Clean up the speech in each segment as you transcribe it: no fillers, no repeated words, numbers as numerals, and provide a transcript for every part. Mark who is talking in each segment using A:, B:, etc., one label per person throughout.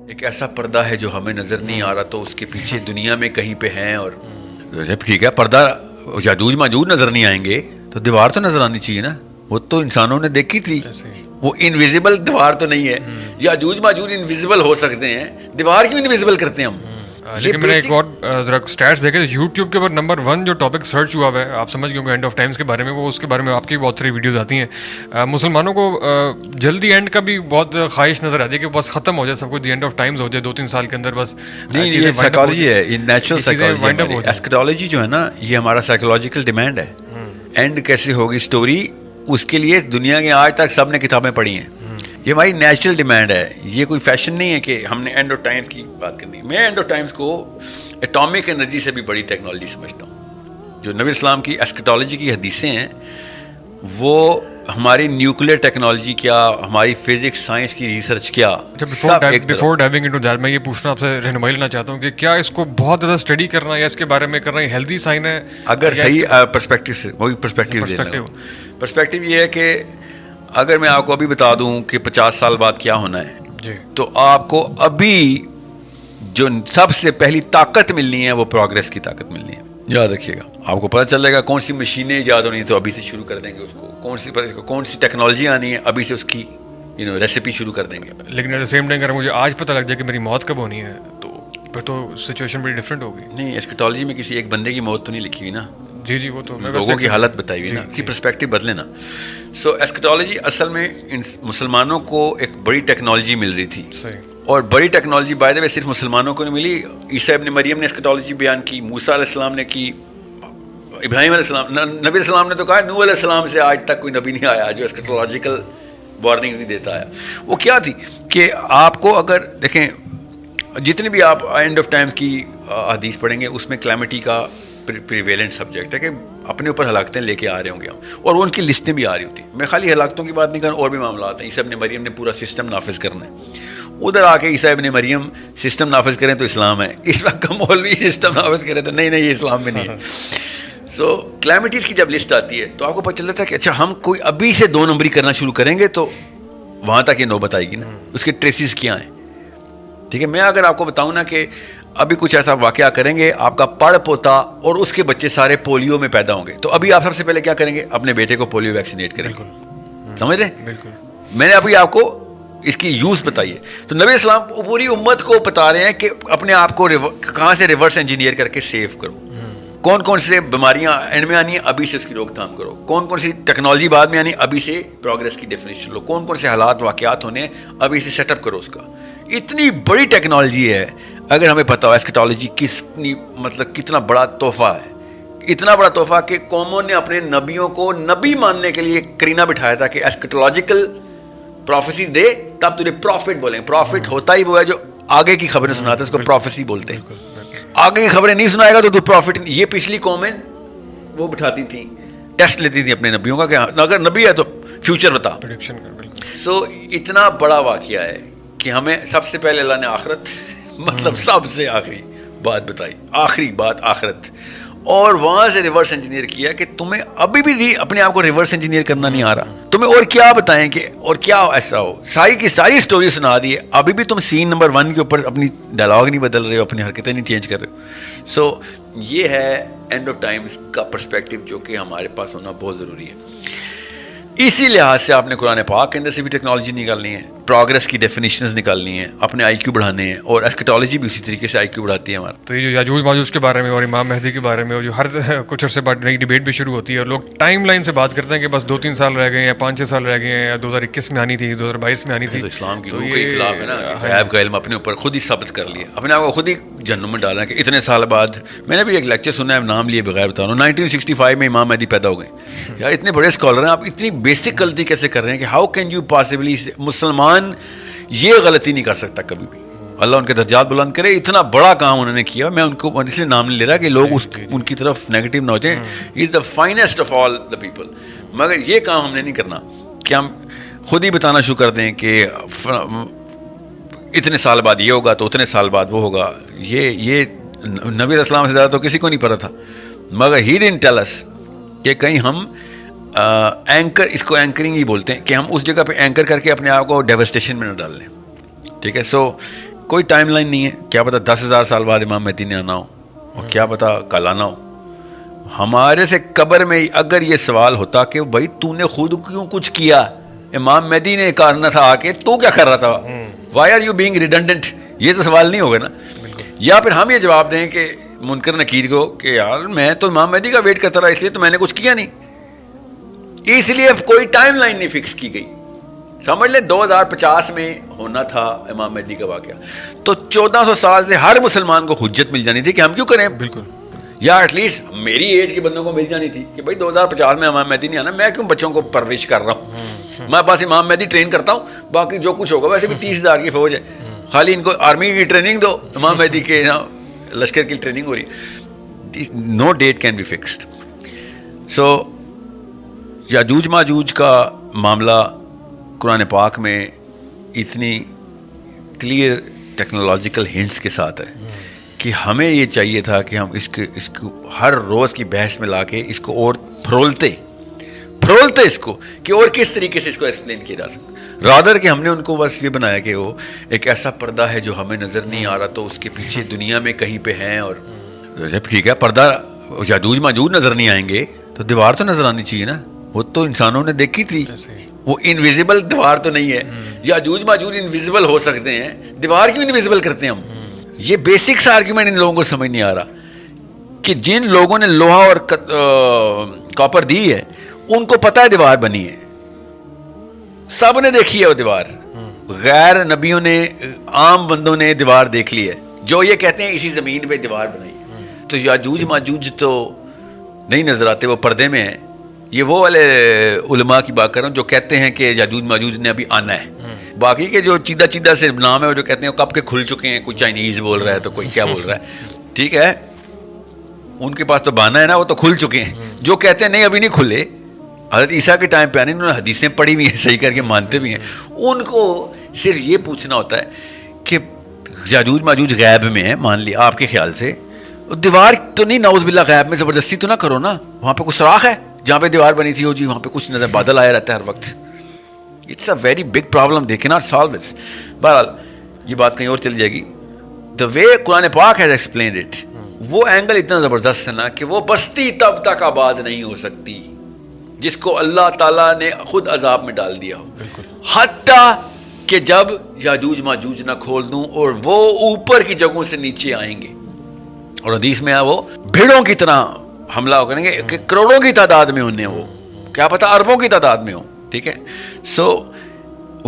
A: ایک ایسا پردہ ہے جو ہمیں نظر نہیں آ رہا تو اس کے پیچھے دنیا میں کہیں پہ ہیں. اور جب ٹھیک ہے پردہ یاجوج ماجوج نظر نہیں آئیں گے تو دیوار تو نظر آنی چاہیے نا. وہ تو انسانوں نے دیکھی تھی, وہ انویزیبل دیوار تو نہیں ہے. یاجوج ماجوج انویزیبل ہو سکتے ہیں, دیوار کیوں انویزیبل کرتے ہیں ہم؟
B: لیکن میں نے ایک اور ذرا اسٹیٹس دیکھے یوٹیوب کے اوپر نمبر 1 جو ٹاپک سرچ ہوا ہوا ہے, آپ سمجھ گئے ہوں گے اینڈ آف ٹائمس کے بارے میں, وہ اس کے بارے میں آپ کی بہت ساری ویڈیوز آتی ہیں. مسلمانوں کو جلدی اینڈ کا بھی بہت خواہش نظر آتی ہے کہ بس ختم ہو جائے سب کچھ, دی اینڈ آف ٹائمز ہو جائے 2-3 سال کے اندر بس.
A: نہیں, یہ سائیکالوجی ہے, یہ نیچرل سائیکالوجی. ایسکیٹالوجی جو ہے نا, یہ ہمارا سائیکولوجیکل ڈیمانڈ ہے. اینڈ کیسے ہوگی اسٹوری, اس کے لیے دنیا کے آج تک سب نے کتابیں پڑھی ہیں. یہ ہماری نیچرل ڈیمانڈ ہے, یہ کوئی فیشن نہیں ہے کہ ہم نے اینڈ آف ٹائمس کی بات کرنی ہے. میں اینڈ آف ٹائمس کو ایٹامک انرجی سے بھی بڑی ٹیکنالوجی سمجھتا ہوں. جو نبی اسلام کی ایسکیٹالوجی کی حدیثیں ہیں وہ ہماری نیوکلیئر ٹیکنالوجی کیا, ہماری فزکس سائنس کی ریسرچ کیا.
B: بفور ڈائیونگ انٹو دیٹ میں یہ پوچھنا آپ سے رہنمائی لینا چاہتا ہوں کہ کیا اس کو بہت زیادہ اسٹڈی کرنا یا اس کے بارے میں کرنا ہیلدی سائن ہے؟
A: اگر صحیح پرسپیکٹو سے, وہی پرسپیکٹو یہ ہے کہ اگر میں آپ کو ابھی بتا دوں کہ 50 سال بعد کیا ہونا ہے تو آپ کو ابھی جو سب سے پہلی طاقت ملنی ہے وہ پروگریس کی طاقت ملنی ہے. یاد رکھیے گا, آپ کو پتہ چلے گا کون سی مشینیں ایجاد ہونی ہیں تو ابھی سے شروع کر دیں گے اس کو, کون سی ٹیکنالوجی آنی ہے ابھی سے اس کی ریسیپی شروع کر دیں گے.
B: لیکن ایٹ دا سیم ٹائم اگر مجھے آج پتہ لگ جائے کہ میری موت کب ہونی ہے تو پھر تو سچویشن بڑی ڈفرینٹ ہوگی.
A: نہیں, ایسکیٹالوجی میں کسی ایک بندے کی موت تو نہیں لکھی ہوئی نا.
B: جی وہ تو
A: لوگوں کی حالت بتائی ہوئی نا, اسی پرسپیکٹو بدلے نا. سو ایسکیٹالوجی اصل میں مسلمانوں کو ایک بڑی ٹیکنالوجی مل رہی تھی, اور بڑی ٹیکنالوجی بائی دا وے صرف مسلمانوں کو نہیں ملی. عیسیٰ ابن مریم نے ایسکیٹالوجی بیان کی, موسیٰ علیہ السلام نے کی, ابراہیم علیہ السلام, نبی علیہ السلام نے تو کہا نوح علیہ السلام سے آج تک کوئی نبی نہیں آیا جو ایسکیٹالوجیکل وارننگ نہیں دیتا ہے. وہ کیا تھی کہ آپ کو اگر دیکھیں جتنی بھی آپ اینڈ آف ٹائم کی حدیث پڑھیں گے اس میں کلیمٹی کا پریویلنٹ سبجیکٹ ہے کہ اپنے اوپر ہلاکتیں لے کے آ رہے ہوں گے ہم, اور ان کی لسٹیں بھی آ رہی ہوتی ہیں. میں خالی ہلاکتوں کی بات نہیں کر رہا, اور بھی معاملات ہیں. عیسیٰ ابن مریم نے پورا سسٹم نافذ کرنا ہے, ادھر آ کے عیسیٰ ابن مریم سسٹم نافذ کریں تو اسلام ہے, اس وقت کا مولوی سسٹم نافذ کرے تو نہیں یہ اسلام میں نہیں ہے. سو کلیمٹیز کی جب لسٹ آتی ہے تو آپ کو پتہ چلتا ہے کہ اچھا ہم کوئی ابھی سے 2 نمبری کرنا شروع کریں گے تو وہاں تک یہ نوبت آئے گی نا, اس کے ٹریسز کیا ہیں. ٹھیک ہے, میں اگر آپ کو بتاؤں نا کہ ابھی کچھ ایسا واقعہ کریں گے, آپ کا پڑ پوتا اور اس کے بچے سارے پولیو میں پیدا ہوں گے, تو ابھی آپ سب سے پہلے کیا کریں گے, اپنے بیٹے کو پولیو ویکسینیٹ کریں گے. سمجھ رہے؟
B: بالکل.
A: میں نے ابھی آپ کو اس کی یوز بتائی ہے. تو نبی اسلام پوری امت کو بتا رہے ہیں کہ اپنے آپ کو کہاں سے ریورس انجینئر کر کے سیو کرو, کون سے بیماریاں اینڈ میں آنی ہیں ابھی سے اس کی روک تھام کرو, کون سی ٹیکنالوجی بعد میں آنی ہے ابھی سے پروگریس کی ڈیفینیشن لو, کون سے حالات واقعات ہونے ہیں ابھی سے سیٹ اپ کرو اس کا. اتنی بڑی ٹیکنالوجی ہے, اگر ہمیں پتہ ہو ایسکیٹالوجی کتنا بڑا تحفہ ہے. اتنا بڑا تحفہ کہ قوموں نے اپنے نبیوں کو نبی ماننے کے لیے کرینہ بٹھایا تھا کہ ایسکیٹالوجیکل پروفیسیز دے تب تجھے پروفٹ بولیں. پروفٹ ہوتا ہی وہ ہے جو آگے کی خبریں سناتا ہے, اس کو پروفیسی بولتے ہیں. آگے کی خبریں نہیں سنائے گا تو پروفٹ. یہ پچھلی قومیں وہ بٹھاتی تھیں, ٹیسٹ لیتی تھیں اپنے نبیوں کا کہ اگر نبی ہے تو فیوچر بتا. سو اتنا بڑا واقعہ ہے کہ ہمیں سب سے پہلے اللہ نے آخرت سب سے آخری بات بتائی, آخری بات آخرت, اور وہاں سے ریورس انجینئر کیا کہ تمہیں ابھی بھی اپنے آپ کو ریورس انجینئر کرنا نہیں آ رہا, تمہیں اور کیا بتائیں کہ اور کیا ایسا ہو. ساری کی ساری اسٹوری سنا دی ہے, ابھی بھی تم سین نمبر 1 کے اوپر اپنی ڈائلاگ نہیں بدل رہے ہو, اپنی حرکتیں نہیں چینج کر رہے ہو. سو یہ ہے اینڈ آف ٹائمز کا پرسپیکٹو جو کہ ہمارے پاس ہونا بہت ضروری ہے. اسی لحاظ سے آپ نے قرآن پاک کے اندر سے بھی ٹیکنالوجی نکالنی ہے, پروگریس کی ڈیفینیشنز نکالنی ہیں, اپنے آئی کیو بڑھانے ہیں, اور ایسکیٹالوجی بھی اسی طریقے سے آئی کیو بڑھاتی ہے ہمارا.
B: تو یہ جو یاجوج ماجوج کے بارے میں اور امام مہدی کے بارے میں اور جو ہر کچھ عرصے بعد نئی ڈیبیٹ بھی شروع ہوتی ہے, اور لوگ ٹائم لائن سے بات کرتے ہیں کہ بس 2-3 سال رہ گئے ہیں یا 5-6 سال رہ گئے ہیں, یا 2021 میں آنی تھی, 2022 میں آنی تھی.
A: تو اسلام کی روح کے خلاف ہے نا, غیب کا علم اپنے اوپر خود ہی ثابت کر لیا, اپنے آپ کو خود ہی جہنم میں ڈالا کہ اتنے سال بعد. میں نے بھی ایک لیکچر سنا ہے, نام لیے بغیر بتا رہا ہوں, 1965 میں امام مہدی پیدا ہو گئے. یار اتنے بڑے اسکالر ہیں, آپ اتنی بیسک غلطی کیسے کر رہے ہیں کہ ہاؤ کین یو پاسبلی. مسلمان یہ غلطی نہیں کر سکتا کبھی بھی, اللہ ان کے درجات بلند کرے. اتنا بڑا کام انہوں نے کیا, میں ان کو اس لیے نام نہیں لے رہا کہ لوگ ان کی طرف نیگیٹو نہ ہو جائیں. He is the finest of all the people. مگر یہ کام ہم نے نہیں کرنا کہ ہم خود ہی بتانا شروع کر دیں کہ اتنے سال بعد یہ ہوگا تو اتنے سال بعد وہ ہوگا. یہ نبی علیہ السلام سے زیادہ تو کسی کو نہیں پتا تھا, مگر ہی ڈنٹ ٹیل اس کہ کہیں ہم اینکر, اس کو اینکرنگ ہی بولتے ہیں, کہ ہم اس جگہ پہ اینکر کر کے اپنے آپ کو ڈیوسٹیشن میں نہ ڈال لیں. ٹھیک ہے, سو کوئی ٹائم لائن نہیں ہے, کیا پتا 10,000 سال بعد امام مہدی نے آنا ہو, اور کیا پتا کل آنا ہو. ہمارے سے قبر میں اگر یہ سوال ہوتا کہ بھائی تو نے خود کیوں کچھ کیا, امام مہدی نے کرنا تھا آ کے, تو کیا کر رہا تھا, why are you being redundant, یہ تو سوال نہیں ہوگا نا. یا پھر ہم یہ جواب دیں کہ منکر نکیر کو کہ یار میں تو امام مہدی کا ویٹ کرتا رہا, اس لیے تو میں نے کچھ کیا نہیں, اس لیے کوئی ٹائم لائن نہیں فکس کی گئی. سمجھ لیں 2050 میں ہونا تھا امام مہدی کا واقعہ, تو 1400 سال سے ہر مسلمان کو حجت مل جانی تھی کہ ہم کیوں کریں.
B: بالکل,
A: یا ایٹ لیسٹ میری ایج کے بندوں کو مل جانی تھی کہ بھائی 2050 میں امام مہدی نہیں آنا, میں کیوں بچوں کو پرورش کر رہا ہوں, میں بس امام مہدی ٹرین کرتا ہوں, باقی جو کچھ ہوگا, ویسے بھی 30,000 کی فوج ہے, خالی ان کو آرمی کی ٹریننگ دو, امام مہدی کے لشکر کی ٹریننگ ہو رہی. نو ڈیٹ کین بی فکسڈ. سو یاجوج ماجوج کا معاملہ قرآن پاک میں اتنی کلیئر ٹیکنالوجیکل ہنٹس کے ساتھ ہے کہ ہمیں یہ چاہیے تھا کہ ہم اس کو ہر روز کی بحث میں لا کے اس کو اور پھرولتے اس کو کہ اور کس طریقے سے اس کو ایکسپلین کیا جا سکتا. رادر کہ ہم نے ان کو بس یہ بنایا کہ وہ ایک ایسا پردہ ہے جو ہمیں نظر نہیں آ رہا, تو اس کے پیچھے دنیا میں کہیں پہ ہیں, اور جب ٹھیک ہے پردہ یاجوج ماجوج نظر نہیں آئیں گے تو دیوار تو نظر آنی چاہیے نا, وہ تو انسانوں نے دیکھی تھی, وہ انویزیبل دیوار تو نہیں ہے. یاجوج ماجوج انویزیبل ہو سکتے ہیں, دیوار کیوں انویزیبل کرتے ہیں ہم. یہ بیسکس آرگیومنٹ ان لوگوں کو سمجھ نہیں آ رہا کہ جن لوگوں نے لوہا اور کاپر دی ہے ان کو پتہ ہے دیوار بنی ہے, سب نے دیکھی ہے وہ دیوار, غیر نبیوں نے, عام بندوں نے دیوار دیکھ لی ہے, جو یہ کہتے ہیں اسی زمین پہ دیوار بنائی ہے. تو یاجوج ماجوج تو نہیں نظر آتے, وہ پردے میں ہیں. یہ وہ والے علماء کی بات کر رہا ہوں جو کہتے ہیں کہ یاجوج ماجوج نے ابھی آنا ہے. باقی کے جو چیدہ سے نام ہے وہ جو کہتے ہیں وہ کب کے کھل چکے ہیں, کوئی چائنیز بول رہا ہے تو کوئی کیا بول رہا ہے, ٹھیک ہے, ان کے پاس تو بہانہ ہے نا, وہ تو کھل چکے ہیں. جو کہتے ہیں نہیں ابھی نہیں کھلے, حضرت عیسیٰ کے ٹائم پہ آنے, انہوں نے حدیثیں پڑھی ہوئی ہیں, صحیح کر کے مانتے بھی ہیں. ان کو صرف یہ پوچھنا ہوتا ہے کہ یاجوج ماجوج غیب میں ہے, مان لیا آپ کے خیال سے, دیوار تو نہیں, نعوذ باللہ غیب میں زبردستی تو نہ کرو نا, وہاں پہ کچھ سوراخ ہے جہاں پہ دیوار بنی تھی, ہو جی وہاں پہ کچھ نظر بادل آیا رہتا ہے ہر وقت. It's a very big problem, they کی ناٹ سالو اٹ. بہرحال یہ بات کہیں اور چل جائے گی. دا وے قرآن پاک ہیز ایکسپلینڈ اٹ, وہ اینگل اتنا زبردست ہے نا کہ وہ بستی تب تک آباد نہیں ہو سکتی جس کو اللہ تعالیٰ نے خود عذاب میں ڈال دیا ہو, حتیٰ کہ جب یاجوج ماجوج نہ کھول دوں اور وہ اوپر کی جگہوں سے نیچے آئیں گے, اور حدیث میں وہ بھیڑوں کی طرح حملہ کریں گے کہ کروڑوں کی تعداد میں انہیں, وہ کیا پتہ اربوں کی تعداد میں ہو, ٹھیک ہے. سو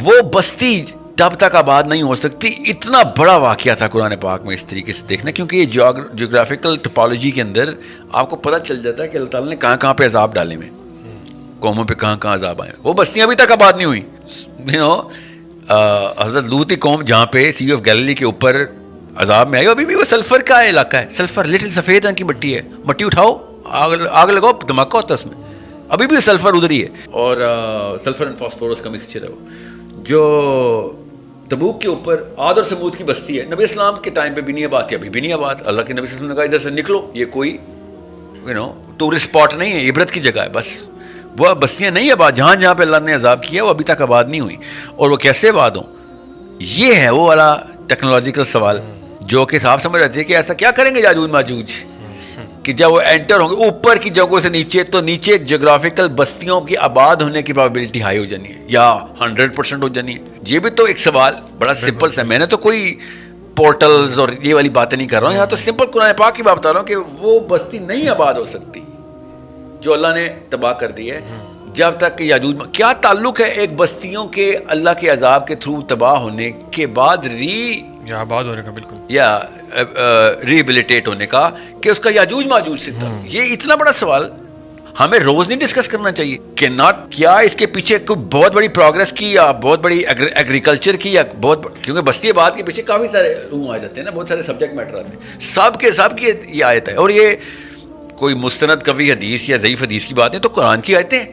A: وہ بستی تب تک آباد نہیں ہو سکتی. اتنا بڑا واقعہ تھا قرآن پاک میں اس طریقے سے دیکھنا, کیونکہ یہ جیوگرافیکل ٹپالوجی کے اندر آپ کو پتہ چل جاتا ہے کہ اللہ تعالیٰ نے کہاں کہاں پہ عذاب ڈالے ہوئے, قوموں پہ کہاں کہاں عذاب آئے. وہ بستیاں ابھی تک آباد نہیں ہوئی. حضرت لوط کی قوم جہاں پہ سی آف گیلیلی کے اوپر عذاب میں آئی, ابھی بھی وہ سلفر کا علاقہ ہے, سلفر لٹل سفید رنگ کی مٹی ہے, مٹی اٹھاؤ آگ لگاؤ دھماکہ ہوتا ہے اس میں, ابھی بھی سلفر ادھر ہی ہے, اور سلفر اینڈ فاسفورس کا مکسچر ہے وہ. جو تبوک کے اوپر عاد اور سمود کی بستی ہے, نبی اسلام کے ٹائم پہ بھی نہیں آباد تھی, ابھی بھی نہیں آباد. اللہ کے نبی صلی اللہ علیہ وسلم نے کہا ادھر سے نکلو, یہ کوئی ٹورسٹ اسپاٹ نہیں ہے, عبرت کی جگہ ہے بس. وہ بستیاں نہیں آباد, جہاں جہاں پہ اللہ نے عذاب کیا وہ ابھی تک آباد نہیں ہوئی, اور وہ کیسے آباد ہوں. یہ ہے وہ والا ٹیکنالوجیکل سوال جو کہ صاحب سمجھ رہتے ہیں کہ ایسا کیا کریں گے یاجوج ماجوج کہ جب وہ انٹر ہوں گے اوپر کی جگہوں سے نیچے, تو نیچے جغرافیکل بستیوں کی آباد ہونے کی پرابیبلٹی ہائی ہو جانی ہے یا 100% ہو جانی ہے. یہ بھی تو ایک سوال بڑا سمپل سا, میں نے تو کوئی پورٹلز اور یہ والی باتیں نہیں کر رہا ہوں, یہاں تو سمپل قرآن پاک کی بات بتا رہا ہوں کہ وہ بستی نہیں آباد ہو سکتی جو اللہ نے تباہ کر دی ہے جب تک کہ یاجوج. کیا تعلق ہے ایک بستیوں کے اللہ کے عذاب کے تھرو تباہ ہونے کے بعد
B: یا آباد ہونے کا, بالکل,
A: یا ریہیبلیٹیٹ ہونے کا, کہ اس کا یاجوج ماجوج سے تھا. یہ اتنا بڑا سوال ہمیں روز نہیں ڈسکس کرنا چاہیے کہ ناٹ کیا اس کے پیچھے کوئی بہت بڑی پروگرس کی یا بہت بڑی ایگریکلچر کی یا کیونکہ بستی آباد کے پیچھے کافی سارے روم آ جاتے ہیں نا, بہت سارے سبجیکٹ میٹر آتے ہیں, سب کی یہ آیت ہے. اور یہ کوئی مستند کبھی حدیث یا ضعیف حدیث کی بات ہے, تو قرآن کی آیتیں ہیں.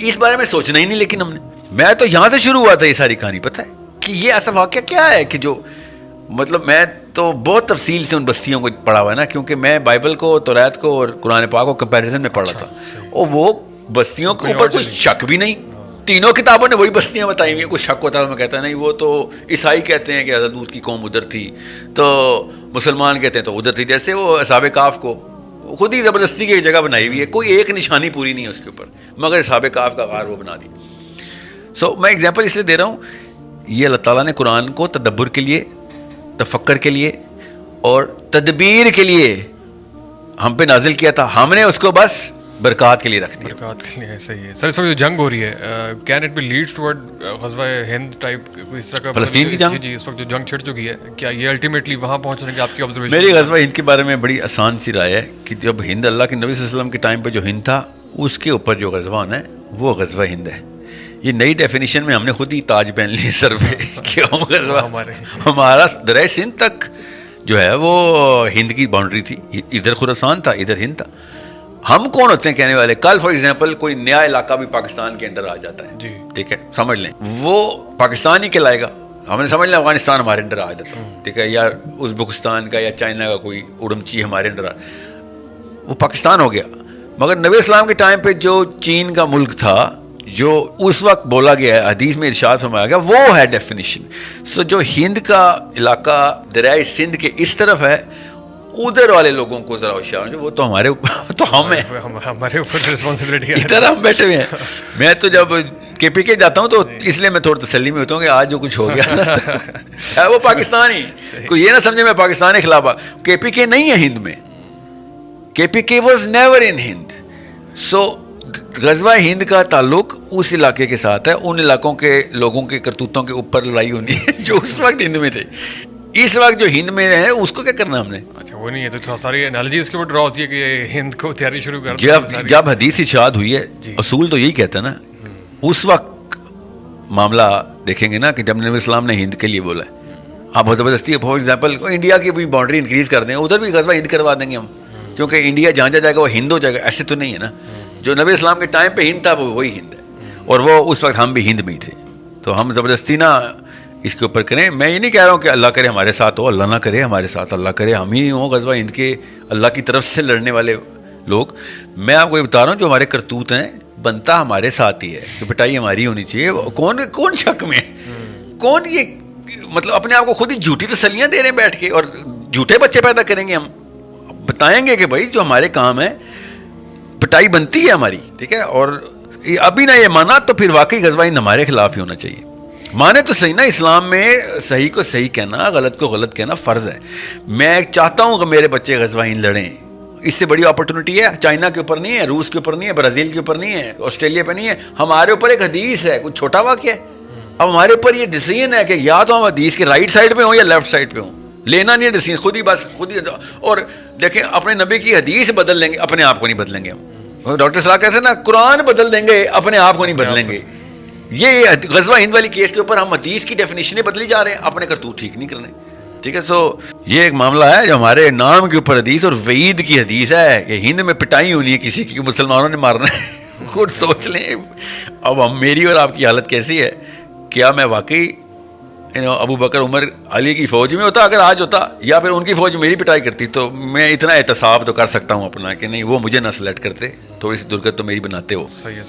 A: اس بارے میں سوچنا ہی نہیں, لیکن میں تو یہاں سے شروع ہوا تھا یہ ساری کہانی. پتہ ہے کہ یہ ایسا واقعہ کیا ہے کہ جو مطلب میں تو بہت تفصیل سے ان بستیوں کو پڑھا ہوا ہے نا, کیونکہ میں بائبل کو, توریت کو اور قرآن پاک کو کمپیریزن میں پڑھا تھا, اور وہ بستیوں کے اوپر کوئی شک بھی نہیں, تینوں کتابوں نے وہی بستیاں بتائی ہوئی ہیں. کوئی شک ہوتا ہے میں کہتا نہیں وہ تو عیسائی کہتے ہیں کہ حضرت لوط کی قوم ادھر تھی, تو مسلمان کہتے ہیں تو ادھر تھی. جیسے وہ اصحاب کہف کو خود ہی زبردستی کی ایک جگہ بنائی ہوئی ہے, کوئی ایک نشانی پوری نہیں ہے اس کے اوپر, مگر اصحاب کہف کا غار وہ بنا دی. سو میں ایگزامپل اس لیے دے رہا ہوں, یہ اللہ تعالیٰ نے قرآن کو تدبر کے لیے, تفکر کے لیے اور تدبیر کے لیے ہم پہ نازل کیا تھا, ہم نے اس کو بس برکات کے لیے رکھ دیا.
B: برکات کے لیے, صحیح ہے. سر اس وقت جو جنگ ہو رہی ہے, can it be lead towards غزوہ ہند ٹائپ کوئی اس طرح کا
A: فلسطین کی جنگ؟
B: جی اس وقت جو جنگ چھڑ چکی ہے, کیا یہ الٹیمیٹلی وہاں پہنچنے کی آپ کی آبزرویشن؟
A: میری غزوہ ہند کے بارے میں بڑی آسان سی رائے ہے کہ جب ہند اللہ کے نبی صلی اللہ علیہ وسلم کے ٹائم پہ جو ہند تھا, اس کے اوپر جو غزوہ ہونا ہے وہ غزوہ ہند ہے. یہ نئی ڈیفینیشن میں ہم نے خود ہی تاج پہن لی سر پہ کہ غزوہ ہمارا دریائے سندھ تک جو ہے وہ ہند کی باؤنڈری تھی, ادھر خراسان تھا, ادھر ہند تھا. ہم کون ہوتے ہیں کہنے والے؟ کل فار ایگزامپل کوئی نیا علاقہ بھی پاکستان کے انڈر آ جاتا ہے,
B: جی
A: ٹھیک ہے, سمجھ لیں وہ پاکستان ہی کہلائے گا. ہم نے سمجھ لیں افغانستان ہمارے انڈر آ جاتا ہے, ٹھیک ہے, یا ازبکستان کا یا چائنا کا کوئی اڑمچی ہمارے انڈر وہ پاکستان ہو گیا. مگر نبی اسلام کے ٹائم پہ جو چین کا ملک تھا, جو اس وقت بولا گیا ہے, حدیث میں ارشاد فرمایا گیا, وہ ہے ڈیفینیشن. سو جو ہند کا علاقہ دریائے سندھ کے اس طرف ہے, ادھر والے لوگوں کو ذرا ہوشیار ہو, وہ تو ہمارے اوپر, تو ہم ہیں,
B: ہمارے اوپر رسپانسبلٹی ہے.
A: ادھر ہم بیٹھے ہوئے ہیں. میں تو جب کے پی کے جاتا ہوں تو اس لیے میں تھوڑا تسلی میں ہوتا ہوں کہ آج جو کچھ ہو گیا وہ پاکستانی, کوئی یہ نہ سمجھے میں پاکستان کے خلاف. کے پی کے نہیں ہے ہند میں, کے پی کے واز نیور ان ہند. سو غزوہ ہند کا تعلق اس علاقے کے ساتھ ہے, ان علاقوں کے لوگوں کے کرتوتوں کے اوپر لڑائی ہونی ہے جو اس وقت ہند میں تھے. اس وقت جو ہند میں ہے اس کو کیا کرنا ہم نے؟
B: اچھا وہ نہیں ہے, تو ساری انالوجی اس کے اوپر ڈرا ہوتی ہے کہ ہند کو تیاری شروع کر
A: جب حدیث ارشاد ہوئی ہے, اصول تو یہی کہتا ہے نا. اس وقت معاملہ دیکھیں گے نا کہ جب نبی اسلام نے ہند کے لیے بولا ہے, آپ بہت زبردستی فار ایگزامپل انڈیا کی بھی باؤنڈری انکریز کر دیں, ادھر بھی غزوہ ہند کروا دیں گے ہم, کیونکہ انڈیا جہاں جائے گا وہ ہند ہو جائے گا. ایسے تو نہیں ہے نا, جو نبی اسلام کے ٹائم پہ ہند تھا وہ وہی ہند ہے, اور وہ اس وقت ہم بھی ہند میں ہی تھے. تو ہم زبردستی نا اس کے اوپر کریں. میں یہ نہیں کہہ رہا ہوں کہ اللہ کرے ہمارے ساتھ ہو, اللہ نہ کرے ہمارے ساتھ, اللہ کرے ہم ہی ہوں غزوہ ہند کے اللہ کی طرف سے لڑنے والے لوگ. میں آپ کو یہ بتا رہا ہوں جو ہمارے کرتوت ہیں بنتا ہمارے ساتھ ہی ہے, کہ پٹائی ہماری ہونی چاہیے. کون شک میں, کون یہ مطلب اپنے آپ کو خود ہی جھوٹی تسلیاں دے رہے ہیں بیٹھ کے, اور جھوٹے بچے پیدا کریں گے. ہم بتائیں گے کہ بھائی جو ہمارے کام ہے پٹائی بنتی ہے ہماری, ٹھیک ہے, اور ابھی نہ یہ مانا تو پھر واقعی غزوہ ہند ہمارے خلاف ہی ہونا چاہیے. مانے تو صحیح نا, اسلام میں صحیح کو صحیح کہنا, غلط کو غلط کہنا فرض ہے. میں چاہتا ہوں کہ میرے بچے غزوہ ہند لڑیں, اس سے بڑی اپرچونٹی ہے. چائنا کے اوپر نہیں ہے, روس کے اوپر نہیں ہے, برازیل کے اوپر نہیں ہے, آسٹریلیا پہ نہیں ہے, ہمارے اوپر ایک حدیث ہے, کچھ چھوٹا واقعہ ہے. اب ہمارے اوپر یہ ڈیسیژن ہے کہ یا تو ہم حدیث کے رائٹ سائڈ پہ ہوں یا لیفٹ سائڈ پہ ہوں, لینا نہیں ہے ڈیسیژن, خود ہی بس خود ہی. اور دیکھیں اپنے نبی کی حدیث بدل لیں گے, اپنے آپ کو نہیں بدلیں گے ہم. ڈاکٹر صلاح کہتے ہیں نا قرآن بدل دیں گے, اپنے آپ کو نہیں بدلیں گے. یہ غزوہ ہند والی کیس کے اوپر ہم حدیث کی ڈیفینیشنیں بدلی جا رہے ہیں, اپنے کرتوت ٹھیک نہیں کرنے, ٹھیک ہے. سو یہ ایک معاملہ ہے جو ہمارے نام کے اوپر حدیث اور وعید کی حدیث ہے کہ ہند میں پٹائی ہونی ہے کسی کی, مسلمانوں نے مارنا ہے. خود سوچ لیں اب ہم, میری اور آپ کی حالت کیسی ہے. کیا میں واقعی ابو بکر عمر علی کی فوج میں ہوتا اگر آج ہوتا, یا پھر ان کی فوج میری پٹائی کرتی, تو میں اتنا احتساب تو کر سکتا ہوں اپنا کہ نہیں وہ مجھے نہ سلیکٹ کرتے, تھوڑی سی درگت تو میری بناتے ہو.
B: صحیح ہے.